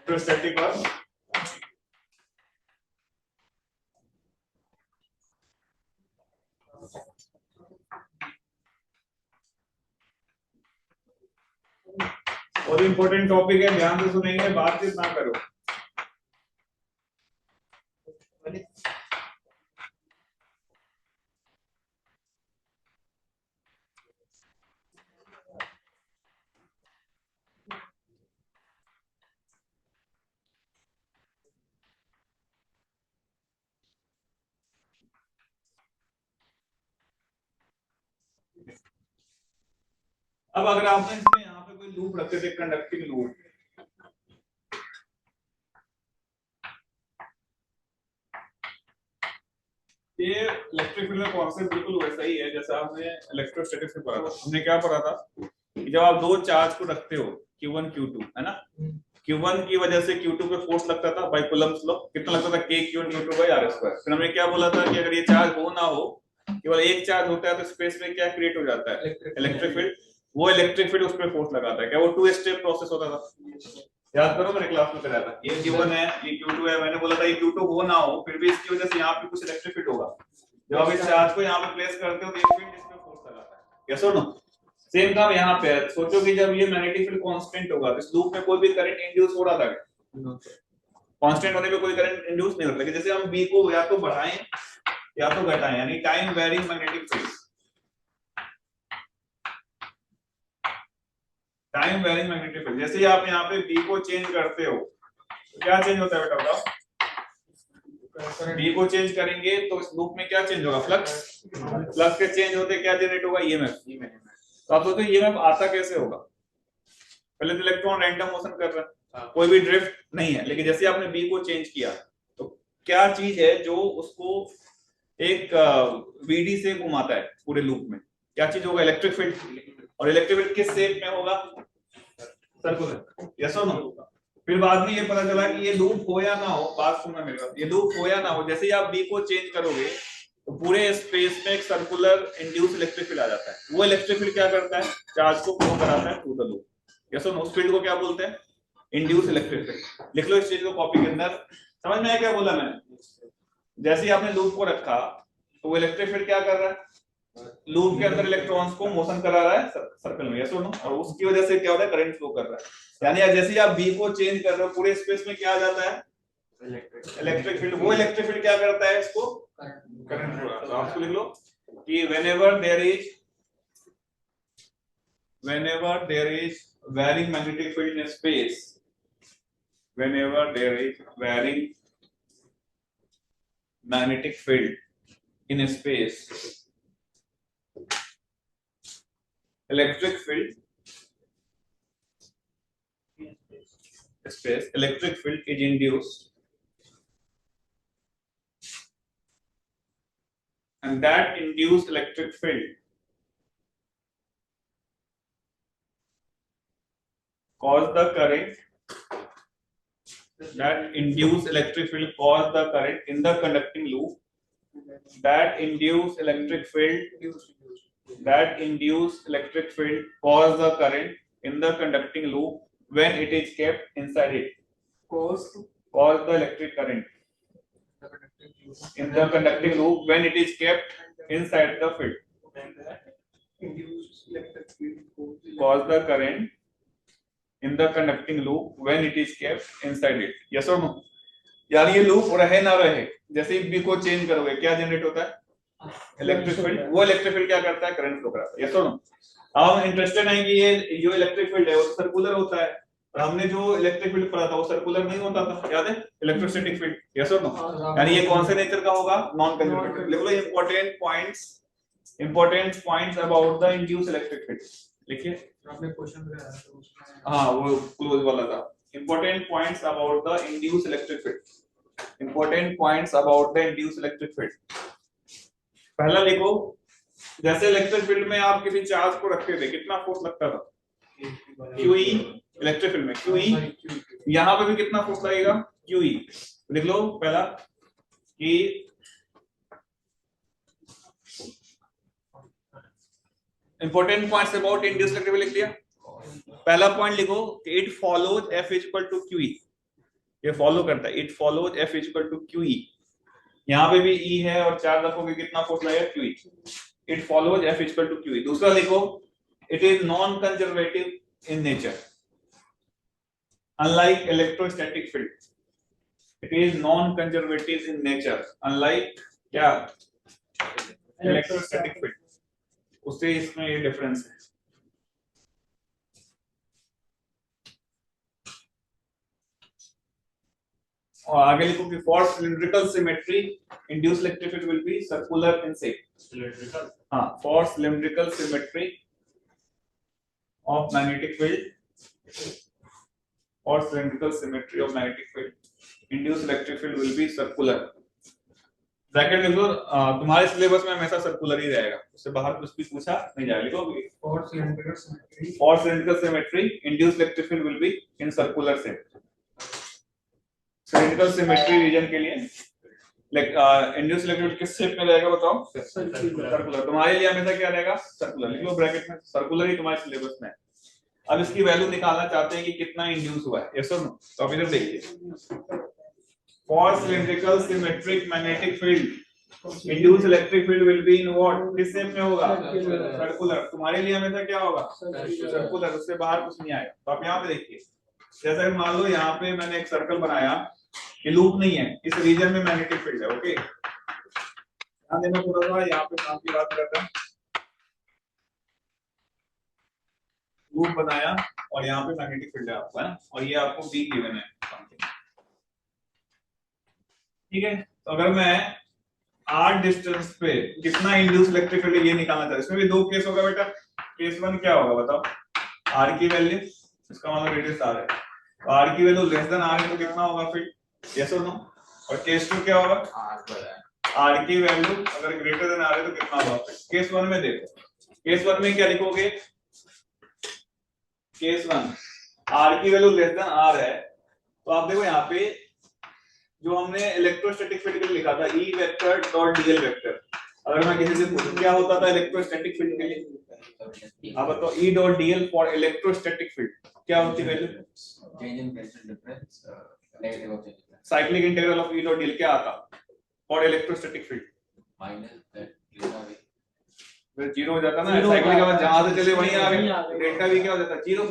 Electrostatic और important topic है, ध्यान से सुनेंगे, बातचीत ना करो। अब अगर आपने इसमें यहाँ पे कोई लूप रखे थे, कंडक्टिंग लूप, ये इलेक्ट्रिक फील्ड में कॉन्सेप्ट बिल्कुल वैसा ही है जैसा आपने इलेक्ट्रोस्टैटिक्स में पढ़ा था। हमने क्या पढ़ा था कि जब आप दो चार्ज को रखते हो Q1 Q2, है ना, Q1 की वजह से Q2 पे फोर्स लगता था बाय कूलम्स लॉ, कितना लगता था K Q1 Q2 bye R square. फिर हमने क्या बोला था कि अगर ये चार्ज हो ना हो, केवल एक चार्ज होता है तो स्पेस में क्या क्रिएट हो जाता है, इलेक्ट्रिक फील्ड। वो इलेक्ट्रिक फील्ड उस पर फोर्स लगाता है। क्या वो टू स्टेप प्रोसेस होता था? याद करो, मेरे क्लास में कराया था। ये Q1 है, ये Q2 है, मैंने बोला था ये Q2 हो ना हो फिर भी इसकी वजह से यहाँ पे कुछ इलेक्ट्रिक फील्ड होगा। जब आप इस चार्ज को यहाँ पे प्लेस करते हो तो ये फील्ड इस पे फोर्स लगाता है। यस और नो? सेम काम यहाँ पे है। सोचो कि जब ये मैग्नेटिक फील्ड कांस्टेंट होगा तो इस लूप में कोई भी करंट इंड्यूस हो रहा था क्या? कांस्टेंट होने पे कोई करंट इंड्यूस नहीं होता। लेकिन जैसे हम B को या तो बढ़ाएं या तो घटाएं, यानी time varying magnetic field, time varying magnetic field, जैसे ही आप यहाँ पे B को चेंज करते हो तो क्या चेंज होता है बेटा बताओ? B को चेंज करेंगे तो इस लूप में क्या चेंज होगा? फ्लक्स। फ्लक्स के चेंज होते क्या जनरेट होगा? EMF। तो आप सोचो EMF आता कैसे होगा? पहले तो इलेक्ट्रॉन रैंडम मोशन कर रहा है, कोई भी ड्रिफ्ट नहीं है, लेकिन जैसे आपने B को चेंज किया तो क्या चीज है जो उसको एक VD से घुमाता है पूरे लूप में? क्या चीज होगा? Electric field. और इलेक्ट्रिक फील्ड किस शेप में होगा? सर्कुलर। यस और नो? फिर बाद में ये पता चला कि ये लूप हो या ना हो, बात सुनना मेरी बात, ये लूप हो या ना हो, जैसे ही आप B को चेंज करोगे तो पूरे स्पेस में एक सर्कुलर इंड्यूस इलेक्ट्रिक फील्ड आ जाता है। वो इलेक्ट्रिक फील्ड क्या करता है? चार्ज को फ्लो कराता है थ्रू द लूप। यस और नो? उस फील्ड को क्या बोलते हैं? Induce electric field. लिख लो इस चीज को कॉपी के अंदर। समझ में आया क्या बोला मैंने? जैसे ही आपने लूप को रखा तो वो इलेक्ट्रिक फील्ड क्या कर रहा है? लूप के अंदर इलेक्ट्रॉन्स को मोशन करा रहा है सर्कल में। यस और नो? और उसकी वजह से क्या हो रहा है? करंट फ्लो कर रहा है। यानी जैसे ही आप B को चेंज कर रहे हो पूरे स्पेस में क्या आ जाता है? Electric field. वो इलेक्ट्रिक फील्ड क्या करता है? इसको करंट फ्लो। तो आप इसको लिख लो कि whenever there is varying magnetic field in space, whenever there is varying magnetic field in space, electric field is induced, and that induced electric field cause the current, that induced electric field cause the current in the conducting loop, that induced electric field cause the current in the conducting loop when it is kept inside it. Cause the electric current in the conducting loop when it is kept inside the field. Cause the current in the conducting loop when it is kept inside it. Yes or no? यार ये loop रहे ना रहे, जैसे ही B को change करोगे क्या generate होता है? Electric field. वो इलेक्ट्रिक फील्ड क्या करता है? करंट फ्लो कराता है। यस और नो? अब हम इंटरेस्टेड हैं कि ये जो इलेक्ट्रिक फील्ड है वो सर्कुलर होता है, और हमने जो इलेक्ट्रिक फील्ड पढ़ा था वो सर्कुलर नहीं होता था, याद है? Electrostatic field. यस और नो? यानी ये कौन से नेचर का होगा? Non conservative. लिख लो important points about the induced electric field. लिखिए, आपने क्वेश्चन बनाया था उसमें, हाँ वो क्लोज वाला था। Important points about the induced electric field. Important points about the induced electric field. पहला लिखो, जैसे इलेक्ट्रिक फील्ड में आप किसी चार्ज को रखते थे कितना फोर्स लगता था? QE। इलेक्ट्रिक फील्ड में QE। यहां पे भी कितना फोर्स लगेगा? QE। लिख लो पहला कि important points about induced electric field लिख लिया। पहला पॉइंट लिखो कि it follows F is equal to QE। ये फॉलो करता है, it follows F equal to QE। यहाँ पे भी E है और 4 रखोगे कितना फोर्स लगेगा QE। It follows F equal to QE। दूसरा लिखो, it is non conservative in nature unlike electrostatic field. It is non conservative in nature unlike क्या, इलेक्ट्रोस्टैटिक फील्ड। उससे इसमें ये डिफरेंस है। और आगे लिखो कि for cylindrical symmetry induced electric field will be circular in shape. Cylindrical, हां, for cylindrical symmetry of magnetic field, और cylindrical symmetry of magnetic field induced electric field will be circular। Bracket में लिखो, तुम्हारे सिलेबस में हमेशा circular ही रहेगा, उससे बाहर कुछ भी पूछा नहीं जाएगा। लिखो for cylindrical symmetry induced electric field will be in circular shape। cylindrical symmetry region के लिए इंड्यूस्ड इलेक्ट्रिक फील्ड किस शेप में रहेगा बताओ, सर्कुलर। तुम्हारे लिए हमेशा क्या रहेगा, सर्कुलर। लिख लो ब्रैकेट में, सर्कुलर ही तुम्हारे सिलेबस में है। अब इसकी वैल्यू निकालना चाहते हैं कि कितना इंड्यूस हुआ है, यस और नो। तो अब इधर देखिए, for cylindrical symmetric magnetic field induced electric field will be in what, किस शेप में होगा, सर्कुलर। तुम्हारे लिए हमेशा क्या होगा, सर्कुलर, उससे बाहर कुछ नहीं आएगा। तो आप यहाँ पे देखिए, जैसे मान लो यहाँ पे मैंने एक सर्कल बनाया, ये लूप नहीं है, इस रीजन में मैग्नेटिक फील्ड है, ओके। ध्यान देना थोड़ा सा, यहाँ पे काम की बात करते हैं। लूप बनाया और यहाँ पे मैग्नेटिक फील्ड है आपको, है ना, और ये आपको B गिवन है, ठीक है। तो अगर मैं R डिस्टेंस पे कितना इंड्यूस इलेक्ट्रिक फील्ड ये निकालना चाहता हूं, इसमें भी दो केस होगा बेटा। केस 1 क्या होगा बताओ, R की वैल्यू, इसका मतलब रेडियस R है, तो R की वैल्यू लेस देन R है तो कितना होगा फील्ड, यस और नो। और केस 2 क्या होगा, R की वैल्यू अगर ग्रेटर देन R है तो कितना होगा फील्ड। केस 1 में देखो, केस 1 में क्या लिखोगे, केस 1 R की वैल्यू लेस देन R है, तो आप देखो यहाँ पे जो हमने इलेक्ट्रोस्टैटिक फील्ड के लिए लिखा था E vector dot dl vector, अगर मैं किसी से पूछूं क्या होता था इलेक्ट्रोस्टैटिक फील्ड के लिए, आप बताओ E dot dl for electrostatic field क्या होती है value, change in pressure difference, negative of change, cyclic integral of E dot dl क्या आता for electrostatic field, minus that delta v, फिर जीरो हो जाता ना, साइक्लिक का जहां से चले वहीं आ गए, डेल्टा v क्या हो जाता, जीरो।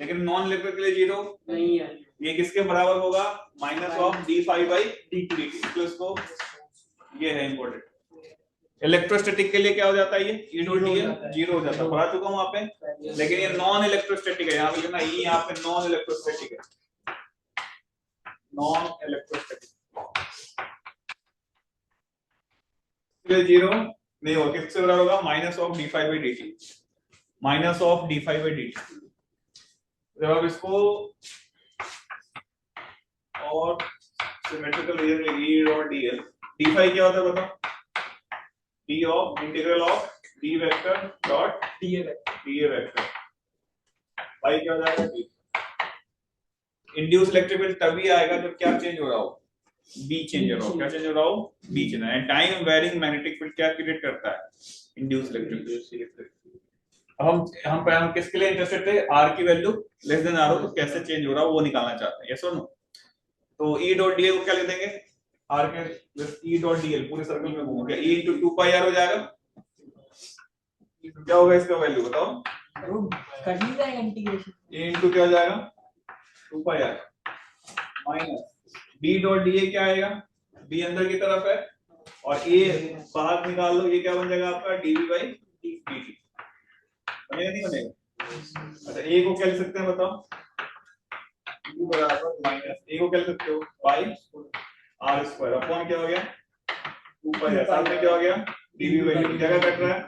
लेकिन नॉन इलेक्ट्रिक के लिए जीरो नहीं है, ये किसके बराबर होगा, minus of d5 by dt। तो इसको ये है इंपॉर्टेंट। इलेक्ट्रोस्टैटिक के लिए क्या हो जाता है, ये E डॉट dl जीरो हो जाता है, पढ़ा चुका हूं वहां पे। लेकिन ये नॉन इलेक्ट्रोस्टैटिक है, यहाँ पे लिखना E, यहाँ पे नॉन इलेक्ट्रोस्टैटिक है, नॉन इलेक्ट्रोस्टैटिक जीरो नहीं होगा, किससे बराबर होगा, minus of d5 by dt, minus of d5 by dt। जब आप इसको और सिमेट्रिकल रीजन में E डॉट dl, d5 क्या होता है बताओ, d of integral of d vector dot dA vector, भाई क्या हो जाएगा d। इंड्यूस इलेक्ट्रिक फील्ड तभी आएगा जब क्या चेंज हो रहा हो, B चेंज हो रहा हो, क्या चेंज हो रहा हो, B change. And time varying magnetic field क्या क्रिएट करता है, इंड्यूस इलेक्ट्रिक फील्ड। हम किसके लिए इंटरेस्टेड थे, R की वैल्यू लेस देन R हो तो कैसे चेंज हो रहा हो वो निकालना चाहते हैं, यस और नो। तो E डॉट dl को क्या ले देंगे, R के E डॉट dl पूरे सर्कल में घूमोगे, E into 2 pi R हो जाएगा, क्या होगा इसका वैल्यू बताओ, कर ही जाएगा इंटीग्रेशन, E into क्या हो जाएगा 2 pi R minus B dot dA क्या आएगा, B अंदर की तरफ है और A बाहर निकाल लो, ये क्या बन जाएगा आपका dV बाई dt। बनेगा नहीं बनेगा, अच्छा A को क्या लिख सकते हैं बताओ, U बराबर माइनस A को क्या लिख सकते हो, पाई R स्क्वायर अपॉन क्या हो गया 2 पाई R, साथ में क्या हो गया dV बाई dt, जगह कट रहा है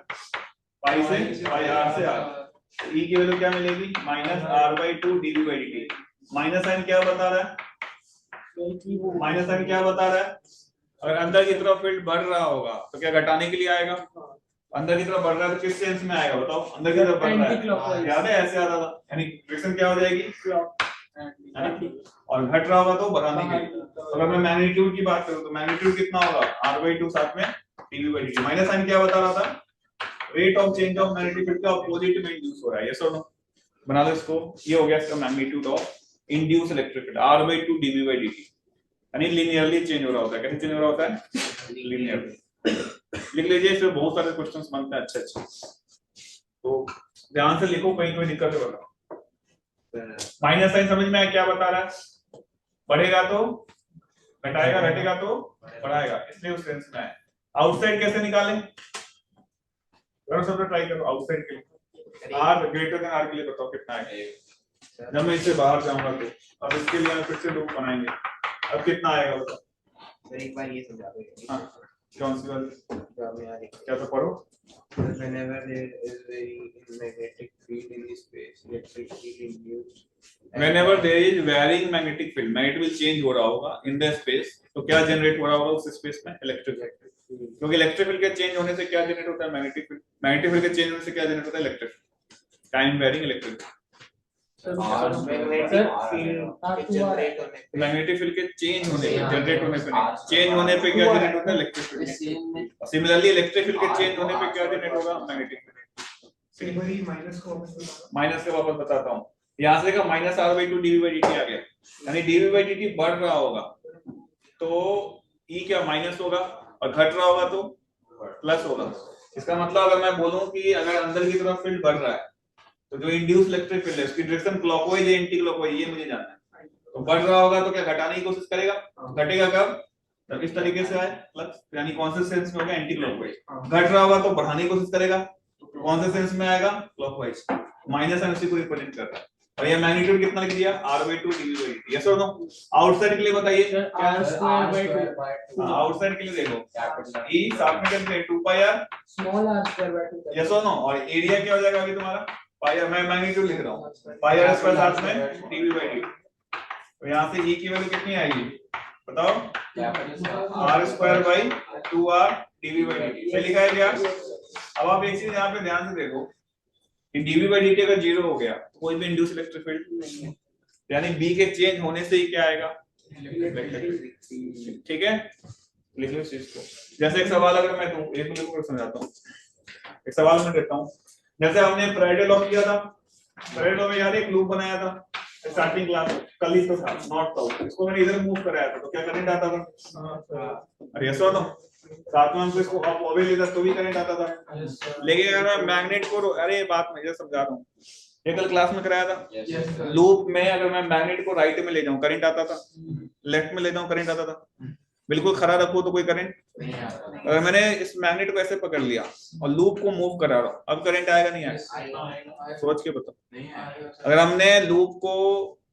पाई से पाई R से R, E की वैल्यू क्या मिलेगी, minus R by 2 dV by dt। Minus sign क्या बता रहा है, माइनस साइन क्या बता रहा है, अगर अंदर की तरफ फील्ड बढ़ रहा होगा तो क्या घटाने के लिए आएगा, अंदर की तरफ बढ़ रहा है तो किस सेंस में आएगा बताओ, अंदर की तरफ बढ़ रहा है, याद है ऐसे आता था, यानी डायरेक्शन क्या हो जाएगी, और घट रहा होगा तो बढ़ाने के लिए। अगर मैं मैग्नीट्यूड की बात करूं तो मैग्नीट्यूड कितना होगा R/2 साथ में dV by dt। Minus sign क्या बता रहा था, rate of change of magnetic field का अपोजिट में इंड्यूस हो रहा है, यस और नो। बना लो इसको, ये हो गया इसका magnitude of induce electric field R/2 dV/dt, यानी लिनियरली चेंज हो रहा होता है। कैसे चेंज हो रहा होता है? लिनियरली। लिख लीजिए, इसमें बहुत सारे क्वेश्चंस बनते हैं अच्छे अच्छे, तो ध्यान से लिखो, कहीं कोई दिक्कत है बताओ। माइनस साइन समझ में आया क्या बता रहा है? बढ़ेगा तो घटाएगा, घटेगा तो बढ़ाएगा, इसलिए उस सेंस में है। आउटसाइड कैसे निकालें? जरा सब ट्राई करो आउटसाइड के लिए। R ग्रेटर देन R के लिए बताओ कितना आएगा जब मैं इससे बाहर जाऊंगा तो। अब इसके लिए हम फिर से लूप बनाएंगे, अब कितना आएगा बताओ। सर एक बार ये समझा दो। हाँ, कौन सी वाली? जो आपने यहाँ लिखा क्या तो पढ़ो। whenever there is very magnetic field in the space, electric field induced. Whenever there is varying magnetic field, magnet will change हो रहा होगा in the space, तो क्या जनरेट हो रहा होगा उस स्पेस में? Electric field. क्योंकि इलेक्ट्रिक फील्ड के चेंज होने से क्या जनरेट होता है? Magnetic field. मैग्नेटिक फील्ड के चेंज होने से क्या जनरेट होता है? Electric field. Time varying electric field. Magnetic field के चेंज होने पे, जनरेट होने पे नहीं, चेंज होने पे क्या जनरेट होता है? Electric field. Similarly electric field के चेंज होने पे क्या जनरेट होगा? Magnetic field. माइनस के वापस बताता हूँ, यहाँ से का माइनस R/2 dV/dt आ गया, यानी dV/dt बढ़ रहा होगा तो E क्या माइनस होगा, और घट रहा होगा तो प्लस होगा। इसका मतलब अगर मैं बोलूं कि अगर अंदर की तरफ फील्ड बढ़ रहा है तो जो इंड्यूस इलेक्ट्रिक फील्ड है उसकी डायरेक्शन क्लॉकवाइज या एंटी क्लॉकवाइज, ये मुझे जानना है। तो बढ़ रहा होगा तो क्या घटाने की कोशिश करेगा? घटेगा कब? तब इस तरीके से आए प्लस, यानी कौन से सेंस में होगा? Anti clockwise. घट रहा होगा तो बढ़ाने की कोशिश करेगा, कौन से सेंस में आएगा? क्लॉकवाइज। माइनस साइन उसी को रिप्रेजेंट कर रहा है। और ये मैग्नीट्यूड कितना लिख दिया? R/2 dV/dt। यस और नो? आउटसाइड के लिए बताइए क्या? R²/2। आउटसाइड के लिए देखो, E साथ में करते हैं 2πr स्मॉल R²/2। यस और नो? और एरिया क्या हो जाएगा अभी तुम्हारा? पाई, मैं मैग्नीट्यूड लिख रहा हूँ, πr² साथ में dV/dt। तो यहाँ से E की वैल्यू कितनी आएगी बताओ? R²/2r dV/dt। सही लिखा है क्या? अब आप एक चीज यहाँ पे ध्यान से देखो कि dV/dt अगर 0 हो गया तो कोई भी इंड्यूस इलेक्ट्रिक फील्ड नहीं है, यानी B के चेंज होने से ही क्या आएगा? ठीक है, लिख लो इस चीज को। जैसे एक सवाल अगर मैं दूं, एक मिनट को समझाता हूँ, एक सवाल मैं देता हूँ। जैसे हमने फैराडे लॉ किया था, फैराडे लॉ में यार एक लूप बनाया था स्टार्टिंग क्लास में, कल ही तो था, नॉट साउथ, इसको मैंने इधर मूव कराया था तो क्या करंट आता था? अरे यस और नो? साथ में हमको इसको अप ओवे लेता तो भी करंट आता था। लेकिन अगर मैं मैग्नेट को, अरे बात मैं इधर समझा रहा हूँ, ये कल क्लास में कराया था। लूप में अगर मैं मैग्नेट को राइट में ले जाऊं करंट आता था, लेफ्ट में ले जाऊं करंट आता था। बिल्कुल खड़ा रखो तो कोई करंट नहीं आता। अगर मैंने इस मैग्नेट को ऐसे पकड़ लिया और लूप को मूव करा रहा हूं, अब करंट आएगा नहीं आएगा? सोच के बताओ। अगर हमने लूप को,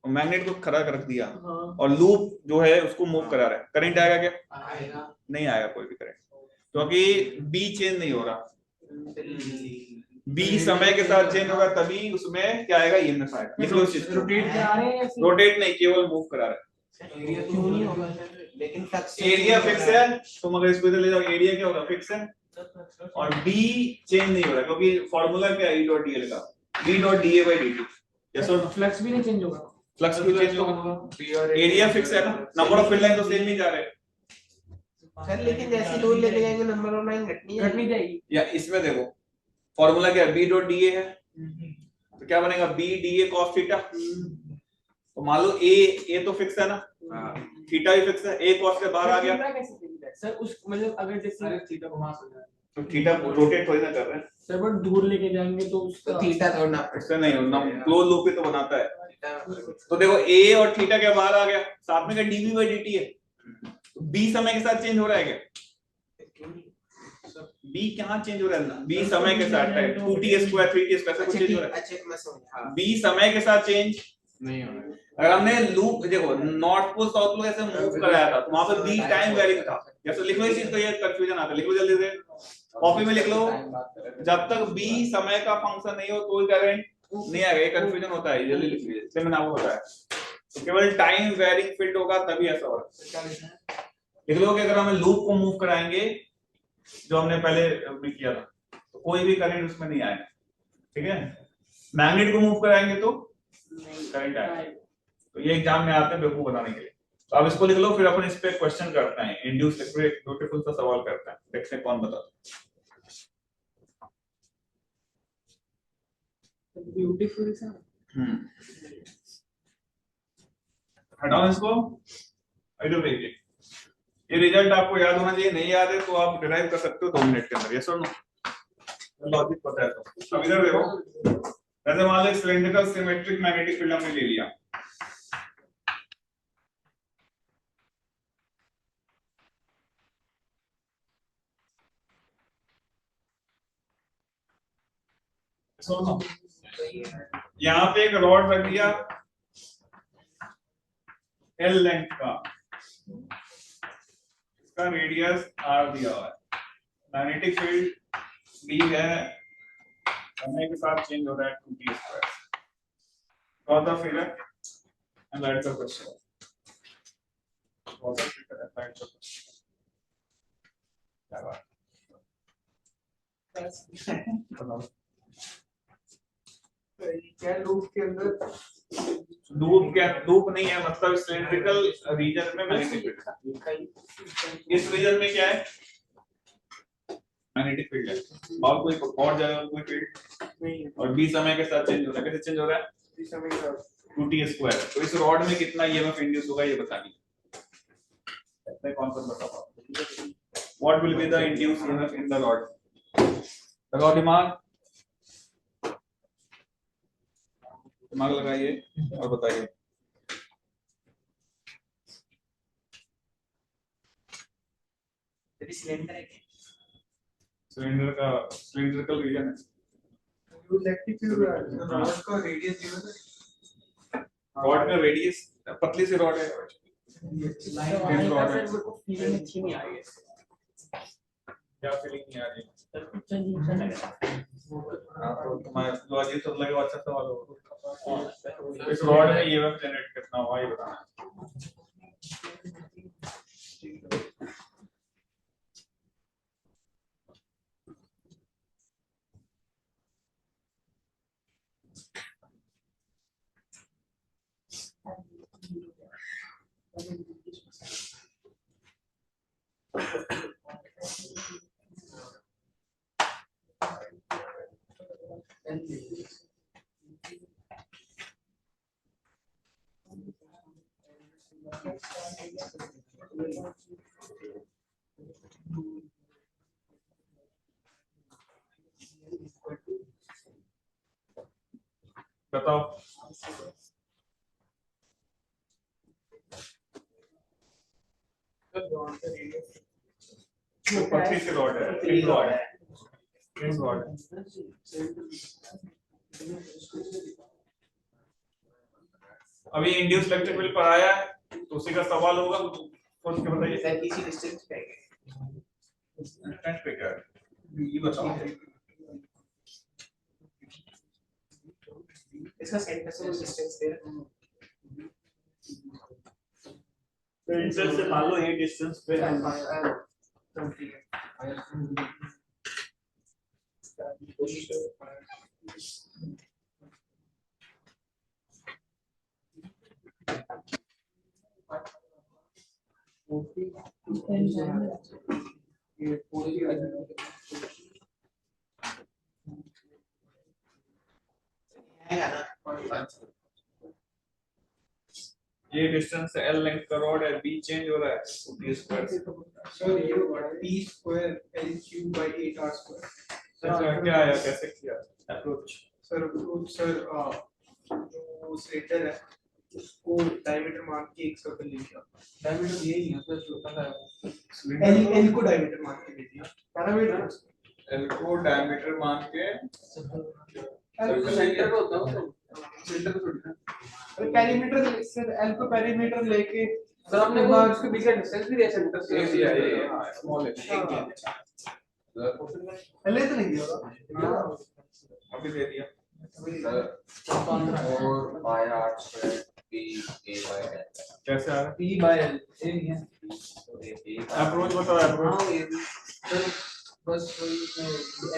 मैग्नेट को खड़ा रख दिया और लूप जो है उसको मूव करा रहा है, करंट आएगा क्या? नहीं आएगा कोई भी करंट, क्योंकि बी चेंज नहीं हो रहा। बी समय के साथ चेंज होगा तभी उसमें क्या आएगा? ईएमएफ आएगा। लिख लो इस चीज को। रोटेट नहीं, केवल मूव करा रहा है। लेकिन एरिया फिक्स है, तुम अगर इसको इधर ले जाओ एरिया क्या होगा? फिक्स है। और बी चेंज नहीं हो रहा क्योंकि फॉर्मूला क्या है? E.dl का, B.da/dt। यस और फ्लक्स भी नहीं चेंज होगा। फ्लक्स क्यों चेंज होगा? एरिया फिक्स है ना, नंबर ऑफ फील्ड लाइन तो सेम नहीं जा रहे सर, लेकिन जैसे दूर लेके जाएंगे नंबर ऑफ लाइन घटनी जाएगी। या इसमें देखो फॉर्मूला क्या है? B.da है, तो क्या बनेगा? B.da cos theta. तो मान लो ए तो फिक्स है ना, थीटा भी फिक्स है, ए cos से बाहर आ गया सर उस मतलब अगर जैसे थीटा घुमा सकते हैं तो थीटा रोटेट थोड़ी ना कर रहे हैं सर, बट दूर लेके जाएंगे तो उसका थीटा थोड़ा इससे नहीं होना, क्लोज लूप ही तो बनाता है। तो देखो ए और थीटा के बाहर आ गया, साथ में क्या? dV/dt है। तो बी समय के साथ चेंज हो रहा है क्या? बी कहाँ चेंज हो रहा है? बी समय के साथ है 2t² 3t² ऐसा कुछ चेंज हो रहा है। अच्छा मैं समझा। बी समय के साथ चेंज नहीं हो रहा है। अगर हमने लूप देखो नॉर्थ पोल साउथ पोल ऐसे मूव कराया था तो वहां पर बी टाइम वेरिंग था। जैसे लिख लो इस चीज को, ये कंफ्यूजन आता है, लिख लो जल्दी से कॉपी में लिख लो। जब तक बी समय का फंक्शन नहीं हो कोई करंट नहीं आएगा, ये कंफ्यूजन होता है, जल्दी लिख लीजिए, इसलिए मैंने आपको बताया। तो केवल टाइम वेरिंग फील्ड होगा तभी ऐसा होगा। लिख लो कि अगर हम लूप को मूव कराएंगे जो हमने पहले किया था तो कोई भी करंट उसमें नहीं आएगा, ठीक है। मैग्नेट को मूव कराएंगे तो करंट आएगा। तो ये एग्जाम में आते हैं बेवकूफ बनाने के लिए। तो आप इसको लिख लो, फिर अपन इस पे क्वेश्चन करते हैं, इंड्यूस इलेक्ट्रिक ब्यूटीफुल सा सवाल करते हैं, देखते हैं कौन बताता ब्यूटीफुल सा। हटाओ इसको, इधर देखिए, ये रिजल्ट आपको याद होना चाहिए, नहीं याद है तो आप डिराइव कर सकते हो 2 मिनट के अंदर, यस और नो, लॉजिक पता है तो। अब इधर देखो, जैसे मान लो सिलेंड्रिकल सिमेट्रिक मैग्नेटिक फील्ड हमने ले लिया, यहाँ पे एक रॉड रख दिया एल लेंथ का, इसका रेडियस आर दिया हुआ है, मैग्नेटिक फील्ड बी है, समय के साथ चेंज हो रहा है 2t², draw the figure and right the question, draw the figure and right the question. क्या बात क्या लूप के अंदर लूप नहीं है, मतलब सिलेंड्रिकल रीजन में मैग्नेटिक फील्ड, इस रीजन में क्या है, मैग्नेटिक फील्ड है, और कोई और जगह कोई फील्ड नहीं है, और बी समय के साथ चेंज हो रहा है, कैसे चेंज हो रहा है, इस समय का 2t²। तो इस रॉड में कितना ईएमएफ इंड्यूस होगा ये बता दीजिए, ऐसा कौन सा बता पाओ, what will be the induce EMF in the rod, लगाओ दिमाग, दिमाग लगाइए और बताइए। सिलेंडर का सिलेंड्रिकल रीजन है, इलेक्ट्रिक फील्ड रॉड का रेडियस जो है, रॉड का रेडियस, पतली सी रॉड है, लाइन का सर वो फीलिंग अच्छी नहीं आ रही है क्या फीलिंग नहीं आ रही है, सर, कुछ अजीब सा लग रहा है। हाँ, तो तुम्हारा जो अजीब सा लगे वो अच्छा सवाल होगा, इस रॉड में ईएमएफ जनरेट कितना हुआ ये बताना है। बताओ, पतली सी रॉड है, थिन रॉड है, थिन रॉड है। अभी इंड्यूस इलेक्ट्रिक फील्ड पढ़ाया है तो उसी का सवाल होगा, सोच के बताइए। सर किसी डिस्टेंस पे डिस्टेंस पे क्या है ये बताओ, इसका सेंटर से डिस्टेंस दे रहा सेंटर से मान लो ये डिस्टेंस पे है, ये डिस्टेंस एल लेंथ का रॉड है, बी चेंज हो रहा है t² सर ये t² L3/8r²। सर क्या आया, कैसे किया अप्रोच, सर जो सिलेंडर है उसको डायमीटर मान के एक सर्कल ले लिया, डायमीटर यही है सर, छोटा सा एल को डायमीटर मान के ले लिया, पैरामीटर एल को डायमीटर मान के सेंटर को होता है, सेंटर को छोड़ अरे पेरीमीटर सर, एल को पेरीमीटर लेके सर आपने वो उसके बीच का डिस्टेंस भी दिया सेंटर से, एरिया ये स्मॉल है, पहले तो नहीं दिया अभी दे दिया, और by R square P A by L कैसे आ रहा p/l ये नहीं है है अप्रोच, बताओ अप्रोच, हाँ ये भी सर बस वही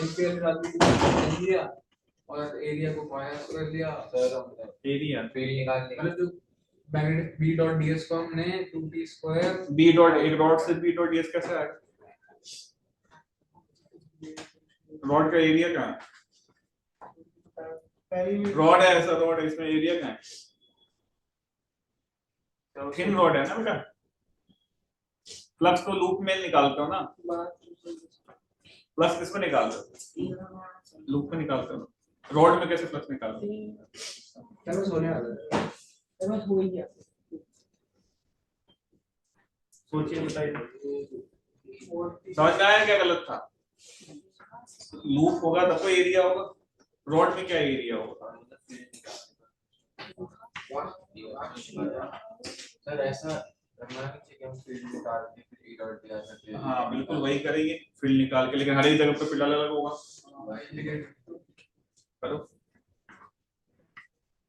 एलपीएल के साथ भी लिया और एरिया को बाय कर लिया सर हमने एरिया फील्ड निकालने मतलब जो मैग्नेटिक b डॉट ds को हमने 2t² बी डॉट, एक रॉड से बी डॉट ds कैसे आएगा, रॉड का एरिया कहाँ है, रॉड है, ऐसा रॉड है, इसमें एरिया कहाँ है, थिन रॉड है ना बेटा, फ्लक्स तो लूप में निकालते हो ना, फ्लक्स किसमें निकालते हो, लूप में निकालते हो, रॉड में कैसे फ्लक्स निकालते हो? चलो सोने वाला है। बस हो ही गया। सोचिए बताइए, समझ में आया क्या गलत था? लूप होगा तब तो एरिया होगा, रॉड में क्या एरिया होगा? सर ऐसा करना है कि हम फील्ड निकाल के फिर E डॉट दिया करते हैं। हाँ बिल्कुल वही करेंगे, फील्ड निकाल के, लेकिन हर एक जगह पे फील्ड अलग अलग होगा। करो,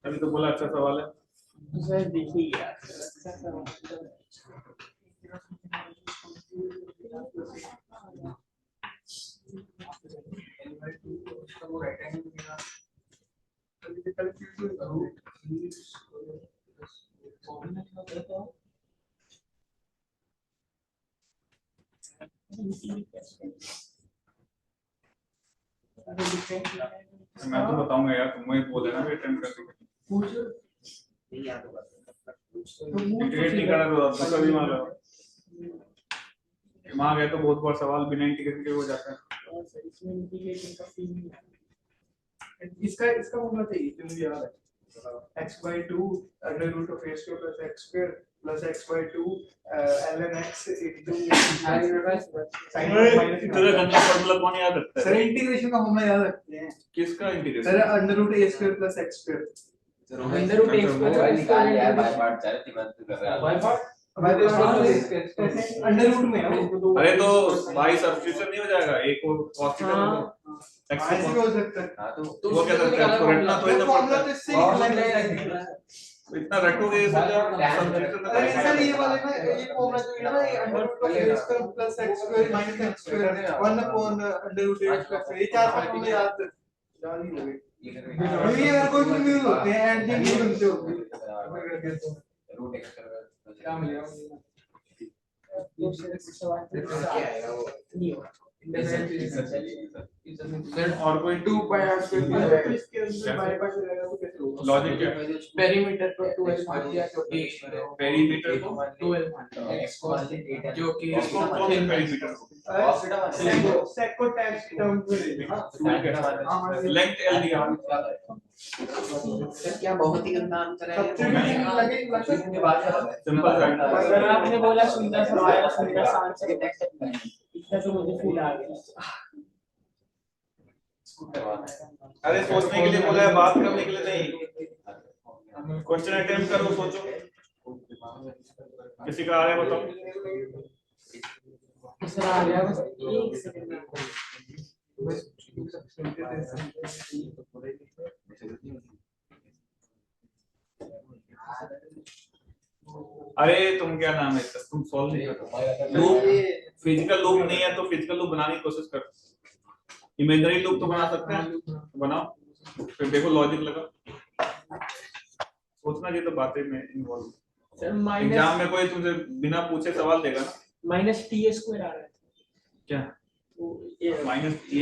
अभी तो बोला अच्छा सवाल है। तो सर देखिए यार, अच्छा सवाल। मैं तो बताऊंगा यार, तुम वही बोले ना अटेम्प्ट करके इंटीग्रेट नहीं करना तो आपका कभी मान लो दिमाग है तो बहुत बार सवाल बिना इंटीग्रेशन के हो जाता है। इसमें इंटीग्रेशन का फील नहीं है। इसका होना चाहिए, तुम याद है x/2 under root of a square plus x square plus x/2 ln x into sin minus इतना गंदा फार्मूला कौन याद रखता सर है? इंटीग्रेशन का फॉर्मूला याद रखते हैं किसका integration? Sir under root a square plus x square under root x वो स्क्वायर निकाल लिया है बाय पार्ट, चल तिमंत कर रहा है बाय पार्ट अंडर रूट में है वो। अरे तो बाई सब्स्टिट्यूशन नहीं हो जाएगा, एक को cos थीटा हाँ। को x ऐसे भी हो सकता है। हां तो वो क्या करता है, इसको रटना थोड़ी ना फॉर्मूला पड़ता तो है, इससे निकला है। इतना रटोगे ये सब substitution में अरे सर ये करेंगे। वाले ना ये फॉर्मूला जो है ना ये under root of a square plus x square minus x square 1 upon under root a square, ये चार फॉर्मूले याद ही हो गए। ये अगर कोई भी यूज होते हैं एंड नहीं बनते होते रूट x कर क्या मिलेगा नहीं होगा। सर और कोई 2 बाय r स्क्वायर क्या? इसके अंदर बाय पार्ट रहेगा तो कैसे होगा? लॉजिक क्या है? पेरीमीटर पर 2l मान दिया क्योंकि पेरीमीटर को 2l मान x को मान जो कि इसको कौन से पेरीमीटर को? सेको टैक्स टर्म में ले लेना लेंथ एल दिया, सर क्या बहुत ही गंदा आंसर है सबसे के बाद सिंपल सा। अगर आपने बोला सुंदर सवाल सुंदर सा आंसर इतना तो मुझे फील आ गया। अरे सोचने के लिए बोला है, बात करने के लिए नहीं। क्वेश्चन अटेम्प्ट करो, सोचो। किसी का आ रहा है बताओ। सर आ गया बस एक सेकंड में। अरे तुम क्या नाम है इसका, तुम सॉल्व नहीं कर लूप, फिजिकल लूप नहीं है तो फिजिकल लूप बनाने की कोशिश कर। इमेजिनरी लूप तो बना सकते हैं, तो बनाओ, फिर देखो लॉजिक लगा। सोचना चाहिए तो बातें में इन्वॉल्व। सर एग्जाम में कोई तुमसे बिना पूछे सवाल देगा ना, माइनस टी स्क्वायर आ रहा है क्या वो minus T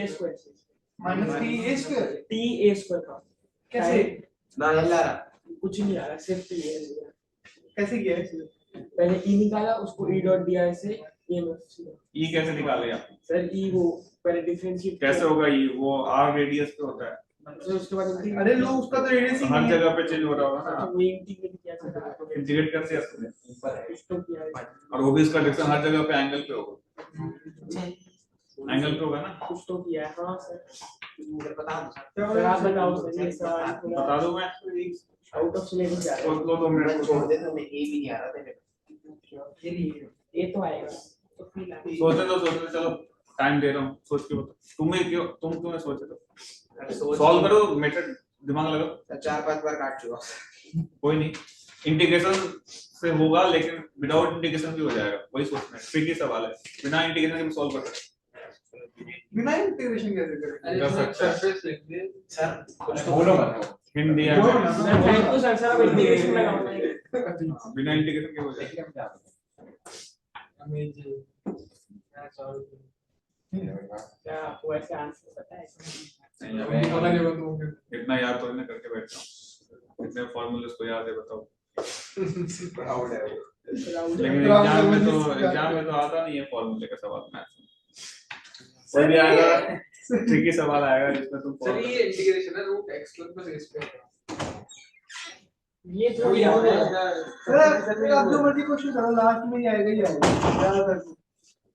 square minus t a square T A square का कैसे ना ला रहा कुछ नहीं आ रहा, सिर्फ टी ए। कैसे किया है? पहले ई निकाला, उसको ई डॉट दिया ऐसे ये ई कैसे निकाले आप? सर ई वो पहले डिफरेंशिएट कैसे होगा ई, वो आर रेडियस पे होता है, फिर उसके बाद अरे लो उसका तो रेडियस ही हर नहीं है। जगह पे चेंज हो रहा होगा ना, वो इंटीग्रेट किया था इंटीग्रेट कर दिया तुमने, इसको किया है और वो भी इसका डिफरेंस हर जगह पे एंगल पे होगा, एंगल पे होगा ना। कुछ तो किया है। हाँ सर बता दो सर आप बताओ सर ये सवाल बता दूं मैं, आउट ऑफ सिलेबस जा रहा सोच लो 2 मिनट छोड़ दे तो मैं ये भी नहीं आ रहा तेरे है, ये तो आएगा तो फील आएगा। सोचने दो चलो, टाइम दे रहा हूँ, सोच के बताओ। तुम्हें क्यों, तुम्हें सोचे तो सॉल्व करो, मेथड दिमाग लगाओ। 4-5 बार काट चुका कोई नहीं, इंटीग्रेशन से होगा लेकिन विदाउट इंटीग्रेशन भी हो जाएगा, वही सोचना है। ट्रिकी सवाल है, बिना इंटीग्रेशन के भी सॉल्व कर सकते बिना इंटीग्रेशन कैसे करेंगे? कर सकते हैं। सरफेस लिख दे सर कुछ बोलो मत हिंट दिया बोलो है ना। Sir thank you sir, sir अब इंटीग्रेशन लगाऊंगा। बिना इंटीग्रेशन के हो जाएगा। अमेजिंग क्या आपको ऐसे आंसर पता है? नहीं, पता नहीं होगा तो इतना याद तो नहीं करके बैठता हूँ। कितने फॉर्मूले उसको याद है बताओ। प्राउड है वो। लेकिन एग्जाम में तो आता नहीं है फॉर्मूले का सवाल मैथ्स में। भी आएगा ट्रिकी सवाल आएगा जिसमें तुम सर ये इंटीग्रेशन है root x square plus a square. ये जो याद है सर आप जो मर्जी क्वेश्चन करो लास्ट में ही आएगा ज्यादातर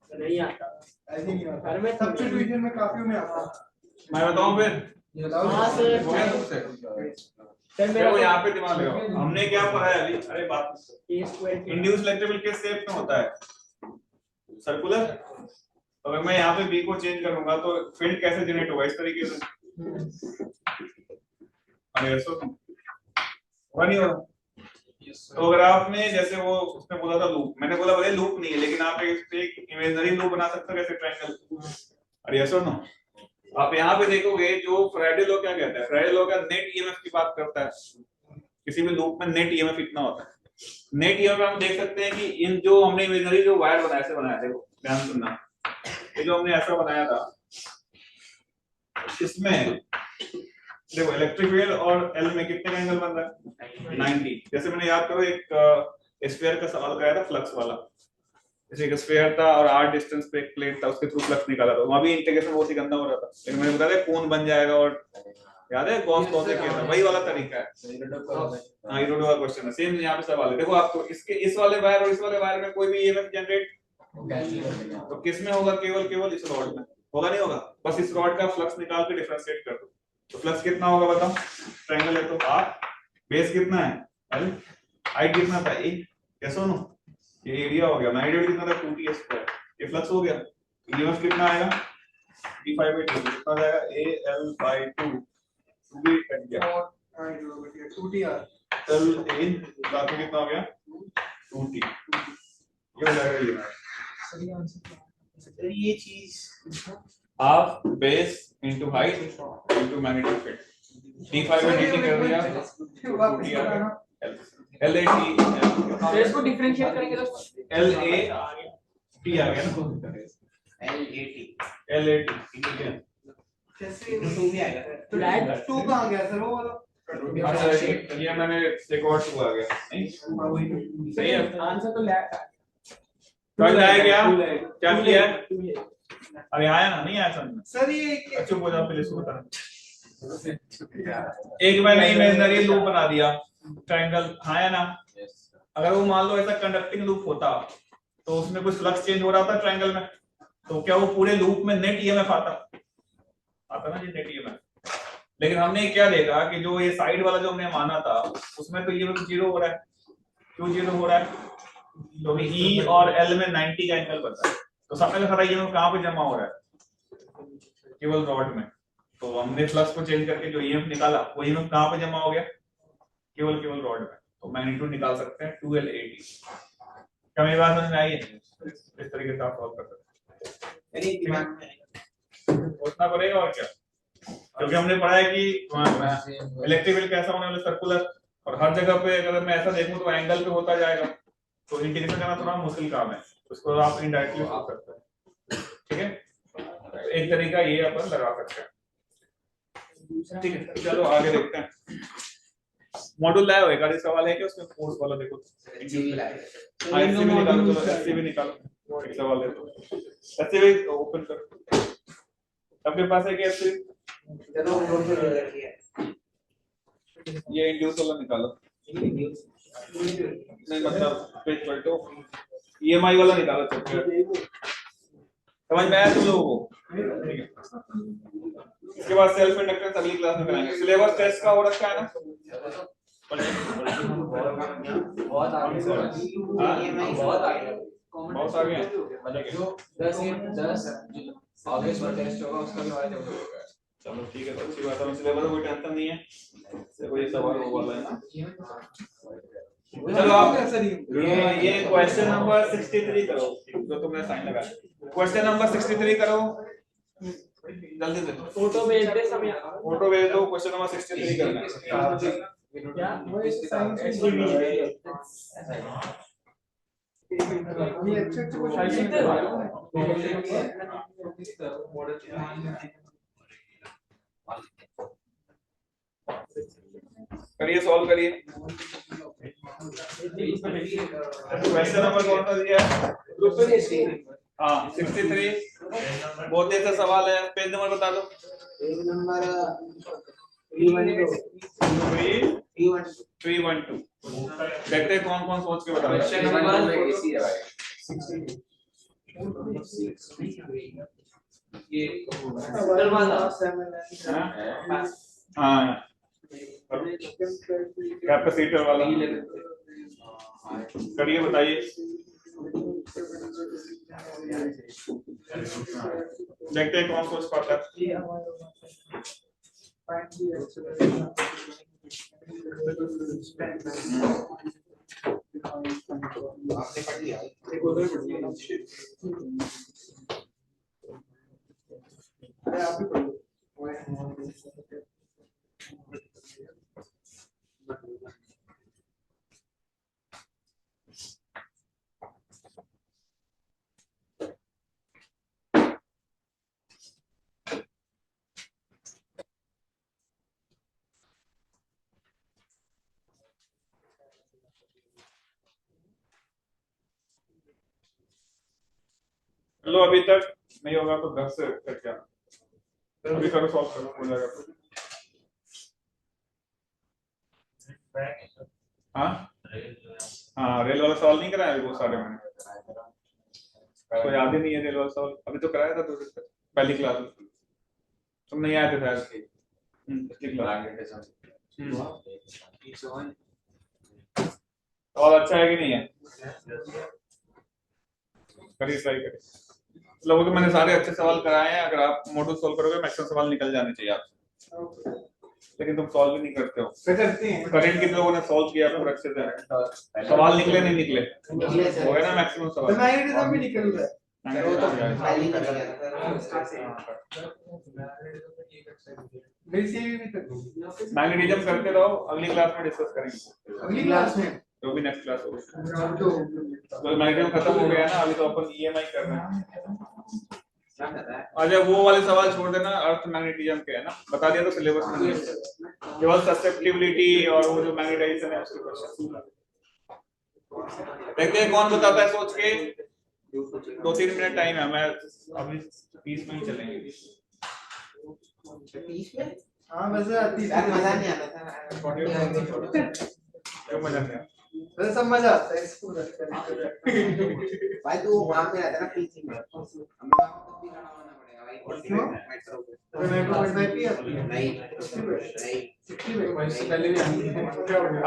नहीं आता। ऐसे नहीं आता। घर में सब्स्टिट्यूशन में काफी में आता है। मैं बताऊं फिर हाँ सर। हो गया तुमसे सर मेरा देखो यहाँ पे दिमाग लगाओ हमने क्या पढ़ा है अभी। अरे बात a स्क्वायर इंड्यूस इलेक्ट्रिक किस शेप में होता है सर्कुलर। तो अगर मैं यहाँ पे b को चेंज करूंगा तो फील्ड कैसे जनरेट होगा इस तरीके से। अरे ऐसा तो होगा नहीं होगा। तो अगर आपने जैसे वो उसने बोला था लूप मैंने बोला भले लूप नहीं है लेकिन आप एक इमेजिनरी लूप बना सकते हो जैसे ट्रायंगल। अरे ऐसा नो आप यहाँ पे देखोगे जो फ्राइडे लॉ क्या कहता है। फ्राइडे लॉ का नेट ईएमएफ की बात करता है। किसी भी लूप में नेट ईएमएफ इतना होता है। नेट ईएमएफ हम देख सकते हैं कि इन जो हमने इमेजिनरी जो वायर बनाया ऐसे बनाया देखो ध्यान सुनना ये जो हमने ऐसा बनाया था इसमें देखो इलेक्ट्रिक फील्ड और एल में कितने एंगल बन रहा है 90। जैसे मैंने याद करो एक स्फीयर का सवाल कराया था फ्लक्स वाला। जैसे एक स्फीयर था और r डिस्टेंस पे एक प्लेट था उसके थ्रू फ्लक्स निकाला था वहां भी इंटीग्रेशन बहुत ही गंदा हो रहा था लेकिन मैंने बताया कोन बन जाएगा और याद है गॉस लॉ से किया था वही वाला तरीका है। हां यूरोडो का क्वेश्चन है सेम यहाँ पे सवाल है। देखो आपको इसके इस वाले वायर और इस वाले वायर में कोई भी ईएमएफ जनरेट तो किस में होगा केवल इस रॉड में होगा नहीं होगा। बस इस रॉड का फ्लक्स निकाल के डिफरेंशिएट कर दो तो फ्लक्स कितना होगा बताओ। ट्रायंगल है तो r बेस कितना है l हाइट कितना था a कैसे नो ये एरिया हो गया मैग्नीट्यूड कितना था 2t स्क्वायर ये फ्लक्स हो गया। ईएमएफ कितना आएगा d5/2 कितना आ जाएगा al/2 2b कट गया 2tr l a साथ में कितना हो गया 2t ये हो जाएगा ये ये चीज half base into height into magnitude field d5/dt कर दिया तो 2t आ गया l a t तो इसको डिफरेंशिएट करेंगे तो l a t आ गया ना l a t ठीक है। कैसे टू भी आएगा तो फ्लैट 2 कहां गया सर वो वाला अच्छा ये मैंने एक और 2 आ गया नहीं सही है आंसर तो लैट कल आया क्या किया अरे आया ना नहीं आया समझ में। सर ये चुप हो जाओ पहले इसको बता एक मैंने इमेजिनरी लूप बना दिया ट्रायंगल हाँ या ना। अगर वो मान लो ऐसा कंडक्टिंग लूप होता तो उसमें कुछ फ्लक्स चेंज हो रहा था ट्रायंगल में तो क्या वो पूरे लूप में नेट ईएमएफ आता ना ये नेट ईएमएफ। लेकिन हमने क्या देखा कि जो ये साइड वाला जो हमने माना था उसमें तो ईएमएफ 0 हो रहा है। क्यों 0 हो रहा है क्योंकि E और L में 90 का एंगल बनता है तो सामने का सारा ईएमएफ कहाँ पे जमा हो रहा है केवल रॉड में। तो हमने फ्लक्स को चेंज करके जो ईएमएफ निकाला वो ईएमएफ कहाँ पे जमा हो गया केवल रॉड में। तो मैग्नीट्यूड निकाल सकते हैं 2L/AD। क्या मेरी बात समझ में आई है इस तरीके से आप सॉल्व कर सकते हैं। उतना पड़ेगा और क्या क्योंकि हमने पढ़ा है कि इलेक्ट्रिक फील्ड कैसा होने वाला सर्कुलर और हर जगह पे अगर मैं ऐसा देखूं तो एंगल पे होता जाएगा तो इंटीग्रेशन करना थोड़ा मुश्किल काम है उसको आप इनडायरेक्टली सोच सकते हैं। ठीक है एक तरीका ये अपन लगा सकते हैं। ठीक है चलो आगे देखते हैं। मॉड्यूल लाया हुआ एक सवाल है कि उसमें फोर्स वाला देखो एससी भी निकालो चलो एससी भी निकालो एक सवाल है तो एससी भी ओपन करो आपके पास है कि एससी चलो ये इंड्यूस वाला निकालो नहीं मतलब पेज पलटो ईएमआई वाला निकालो चलो समझ में आया तुम लोगों को। ठीक है इसके बाद सेल्फ इंडक्टेंस अगली क्लास में कराएंगे। सिलेबस टेस्ट का हो रखा है ना बहुत आगे बहुत आगे हैं जो 10 अगस्त में टेस्ट होगा उसका भी हमारा जवाब होगा। चलो ठीक है तो अच्छी बात है सिलेबस कोई टेंशन नहीं है कोई सवाल हो वाला है ना। चलो आप ये क्वेश्चन नंबर 63 करो जो तुमने साइन लगा क्वेश्चन नंबर 63 करो जल्दी से फोटो भेज दे सब फोटो भेज दो क्वेश्चन नंबर 63 करना है। क्या वो साइंस एसडीवी ये अच्छे करिए, सॉल्व करिए। क्वेश्चन नंबर कौन सा दिया है? हाँ 63। बहुत देर से सवाल है। पेज नंबर बता दो। Page number 312। देखते हैं कौन कौन सोच के बता रहा है। हाँ कैपेसिटर वाला करिए, बताइए। देखते हैं कौन सोच पाता है। आपने पढ़ लिया? अरे आप भी पढ़ो। चलो अभी तक नहीं होगा तो घर से करके आना। अभी करो, सॉल्व करो, हो जाएगा। हाँ हाँ, रेल वाला सवाल नहीं कराया वो सारे मैंने, तो याद ही नहीं है रेल वाला सवाल। अभी तो कराया था तो पहली क्लास में तुम नहीं आए थे शायद। पिछली क्लास। सवाल अच्छा है कि नहीं है? करिए, ट्राई करिए। लोगों के मैंने सारे अच्छे सवाल कराए हैं। अगर आप मॉडल सॉल्व करोगे मैक्सिमम सवाल निकल जाने चाहिए आपसे, लेकिन तुम सॉल्व भी नहीं करते हो। करंट कितने लोगों ने सॉल्व किया पूरा अच्छे से? सवाल निकले नहीं निकले? हो गया ना मैक्सिमम सवाल। मैग्नेटिज्म भी निकल रहा है। मैग्नेटिज्म करते रहो, अगली क्लास में डिस्कस करेंगे। अगली क्लास में जो भी नेक्स्ट क्लास होगी। तो मैग्नेटिज्म खत्म हो गया ना, अभी तो अपन ईएमआई कर रहे हैं। अच्छा वो वाले सवाल छोड़ देना, अर्थ मैग्नेटिज्म के है ना, बता दिया तो सिलेबस में नहीं है। केवल ससेप्टिबिलिटी और वो जो मैग्नेटाइजेशन है उसके क्वेश्चन देखते हैं कौन बताता है सोच के। 2-3 मिनट टाइम है, मैं अभी 30 में ही चलेंगे। 30 में? हाँ वैसे 30 मजा नहीं आता था। क्यों मजा नहीं आता? वैसे सब मजा आता है इसको भाई तू वहां पे रहता ना पीछे में, हमें वहां खुद भी खड़ा होना पड़ेगा भाई। क्यों? मेट्रो पे मेट्रो भी आती है? नहीं इससे पहले भी आती है।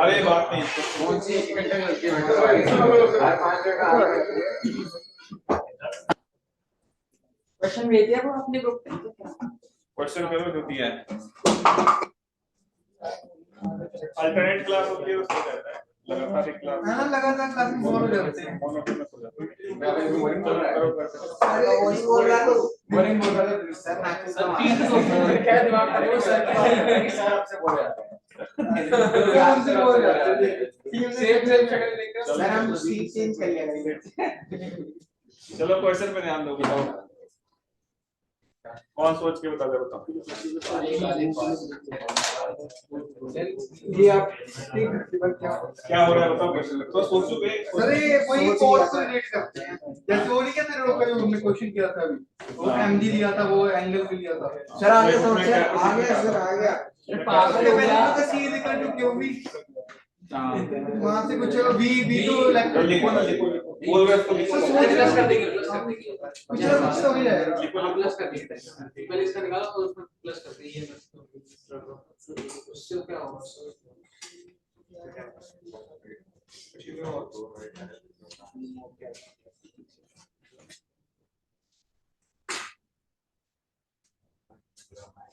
अरे बात नहीं, कौन सी 1 घंटे में होती है मेट्रो? 5 मिनट का क्वेश्चन भेज दिया वो अपने ग्रुप पे। क्वेश्चन करो जो दिया है। अल्टरनेट क्लास होती है उसको कहता है लगातार एक क्लास। है ना, लगातार क्लास में बोर हो जाते हैं। मोनोटोनस हो जाता है। अरे वही बोल रहा तू। बोरिंग बोल रहा था सर सर क्या जवाब करे वो सर सर आपसे बोल रहा है। हमसे बोल रहा है सेम शक्ल लेकर सर हम सीट चेंज कर लिया करेंगे। चलो क्वेश्चन पे ध्यान दो, बताओ कौन सोच के बता दे, बताओ। ये आप क्या हो रहा है बताओ क्वेश्चन तो सोच चुके। अरे वही कोर्स से रिलेट करते हैं। जैसे वो नहीं क्या तेरे लोग का जो हमने क्वेश्चन किया था अभी, वो एमडी लिया था, वो एंगल भी लिया था। सर आ गया सर, आ गया सर, आ गया। पागल हो गया तो सी इक्वल टू क्यू भी वहां से कुछ वी वी टू लिखो ना, लिखो बोल रहे तो लिखो। प्लस कर देंगे, कुछ ना कुछ तो हो जाएगा। प्लस कर देंगे, पहले इसका निकालो और उसमें प्लस कर देंगे। उससे क्या होगा?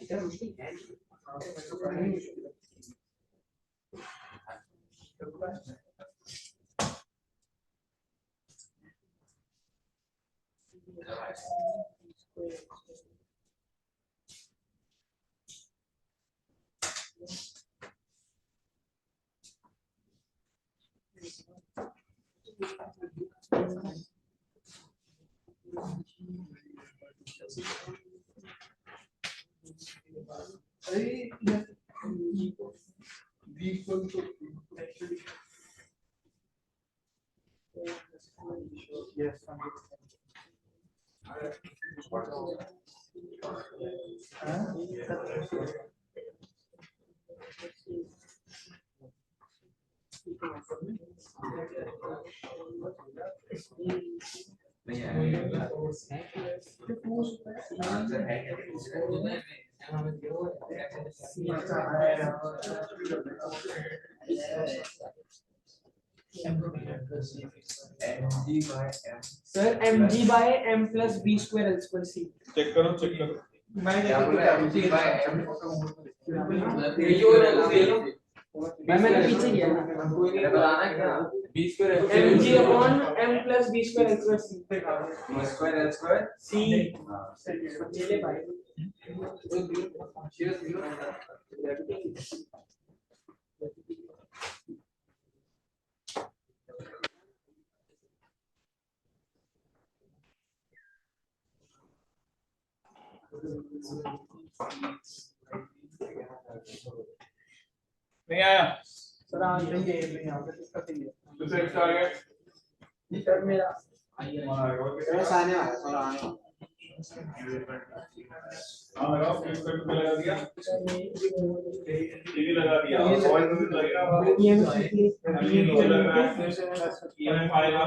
इतना मुश्किल है? नहीं आया आंसर है mg by m sir mg by m plus b square l square c check करो मैं क्या बोल रहा है mg by m मैंने पीछे किया ना कोई नहीं बताना क्या b square mg upon m plus b square l square c b square l square c हाँ ले ले भाई नहीं आया सर आज नहीं है यहाँ पे इसका सही है दूसरे एक्स्ट्रा आ गया सर मेरा आने वाला सर आने हाँ लगाओ फ्लिप करके पे लगा दिया टीवी लगा दिया ऑयल में लगेगा ये ये नीचे लग रहा है ईएमएफ आएगा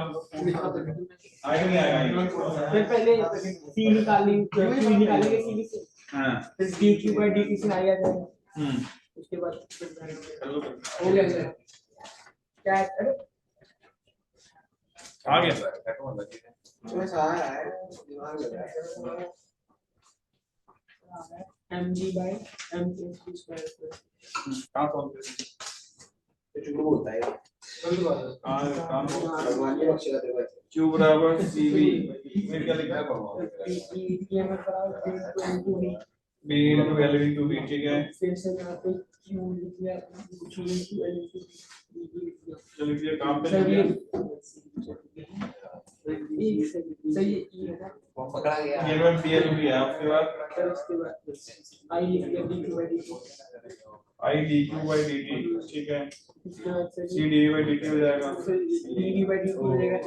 आएगा नहीं आएगा फिर पहले c निकालेंगे q निकालेंगे c से हाँ फिर dq by dt से आ जाएगा उसके बाद हो गया सर क्या अरे आ गया तुम्हें सारा है दिमाग लगा है mg by m plus b square कहाँ सॉल्व करेंगे तो झूठ बोलता है कहाँ भगवान के बख्शेगा तेरे को Q बराबर CV फिर क्या लिखा है EMF बराबर B into L into V ठीक है फिर से यहाँ पे q लिख दिया q into l into v चलो ये काम पे सर लग ये गया सर ये e है ना पकड़ा गया ये में PL भी है उसके बाद सर उसके बाद i लिख दिया dq by dt I dQ by dt ठीक है उसके बाद sir C dV by dt हो जाएगा फिर dv by dt हो जाएगा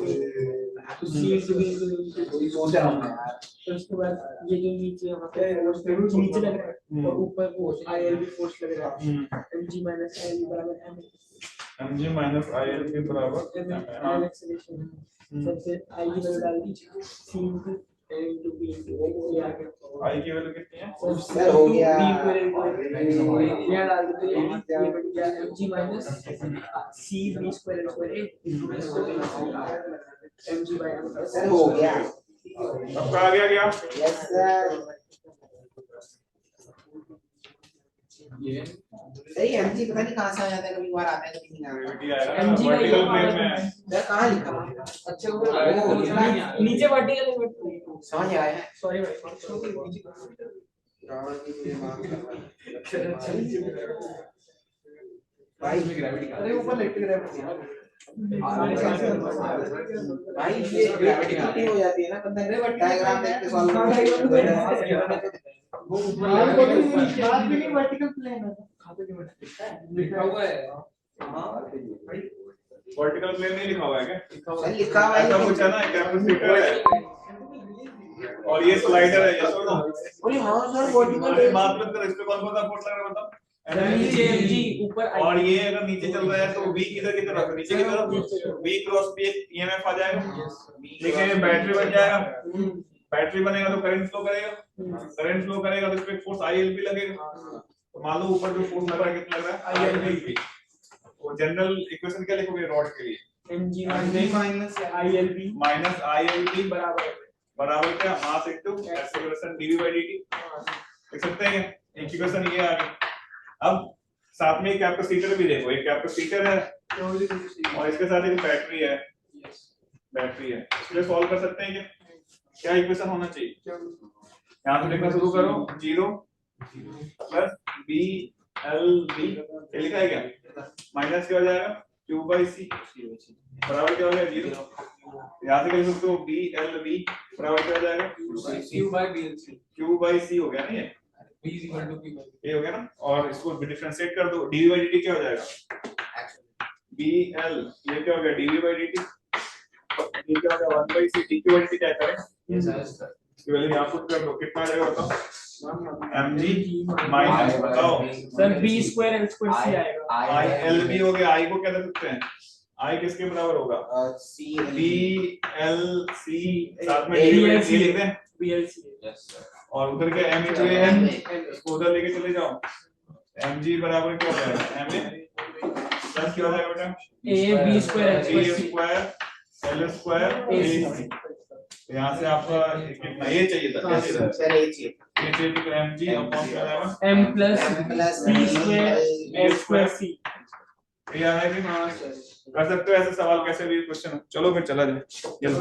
a तो c into v into कोई सोच रहा हूँ यार फिर उसके बाद ये जो नीचे यहाँ पे फोर्स नीचे लग रहा है और ऊपर वो ILB फोर्स लग रहा है mg minus ILB बराबर m mg minus IL के बराबर m एक्सेलरेशन सबसे i की वैल्यू डाल दीजिए c into l into b into ये आ गया I की वैल्यू कितनी है सर हो गया यहाँ डाल दो ये बढ़ गया mg minus c b square l square a mg by m sir हो गया अब कहा गया क्या यस सर सही एमजी पता नहीं कहां से आ जाता है कभी बार आता है कभी नहीं आता ग्रेविटी आएगा mg का वर्टिकल प्लेन में सर कहां लिखा हुआ अच्छा वो नीचे वर्टिकल समझ आया है सॉरी भाई भाई अरे ऊपर लेट ग्रेविटी भाई ये ग्रेविटी कितनी हो जाती है ना बंदा डायग्राम देख के सॉल्व बात भी नहीं वर्टिकल प्लेन है लिखा हुआ है वर्टिकल प्लेन नहीं लिखा हुआ है क्या सर लिखा हुआ ऐसा कुछ है है ना कैपेसिटर है और ये स्लाइडर है ये सुनो बोले हां सर वर्टिकल अरे बात मत कर इस पे कौन सा फोर्स लग रहा है बताओ नीचे mg ऊपर I और ये अगर नीचे चल रहा है तो V किधर की तरफ नीचे की तरफ V क्रॉस P EMF आ जाएगा ठीक है बैटरी बन जाएगा बैटरी बनेगा तो करंट फ्लो करेगा तो इस पे फोर्स ILB लगेगा तो मान लो ऊपर जो फोर्स लग रहा है कितना लग रहा है ILB वो जनरल इक्वेशन क्या लिखोगे रॉड के लिए mg minus ILB minus ILB बराबर क्या mass into acceleration dv by dt देख सकते हैं एक इक्वेशन ये आ गई अब साथ में एक कैपेसिटर भी देखो एक कैपेसिटर है और इसके साथ एक बैटरी है इसलिए सॉल्व कर सकते हैं क्या इक्वेशन होना चाहिए यहाँ से लिखना शुरू करो 0 प्लस बी एल बी लिखा है क्या माइनस क्या हो जाएगा क्यू बाई सी बराबर क्या हो जाएगा 0 यहाँ से लिख सकते हो बी एल बी बराबर क्या हो जाएगा Q by BLC Q by C हो गया ना ये B is equal to P by ये हो गया ना, और इसको डिफरेंशिएट कर दो, dv by dt क्या हो जाएगा, bl, ये क्या हो गया dv by dt, ये क्या हो गया 1 by c, dq by dt क्या करें, इसकी वैल्यू यहाँ पुट कर दो, कितना आ जाएगा बताओ, mg माइनस बताओ sir b square l square c आएगा। i l b हो गया, i को क्या लिख सकते हैं, i किसके बराबर होगा, b l c, साथ में dv by dt लिख दें, blc और उधर के m into n इसको उधर लेके चले जाओ, mg बराबर क्या हो जाएगा, m प्लस क्या हो जाएगा बेटा, a b square l b square square l square ac, तो यहाँ से आपका कितना ये चाहिए था, क्या चाहिए था, सर ये चाहिए ये चाहिए तो mg अपॉन क्या आ जाएगा, m plus c square l square c। ये आ रहा है कि हाँ कर सकते हो ऐसे सवाल, कैसे भी क्वेश्चन, चलो फिर चला जाए, चलो।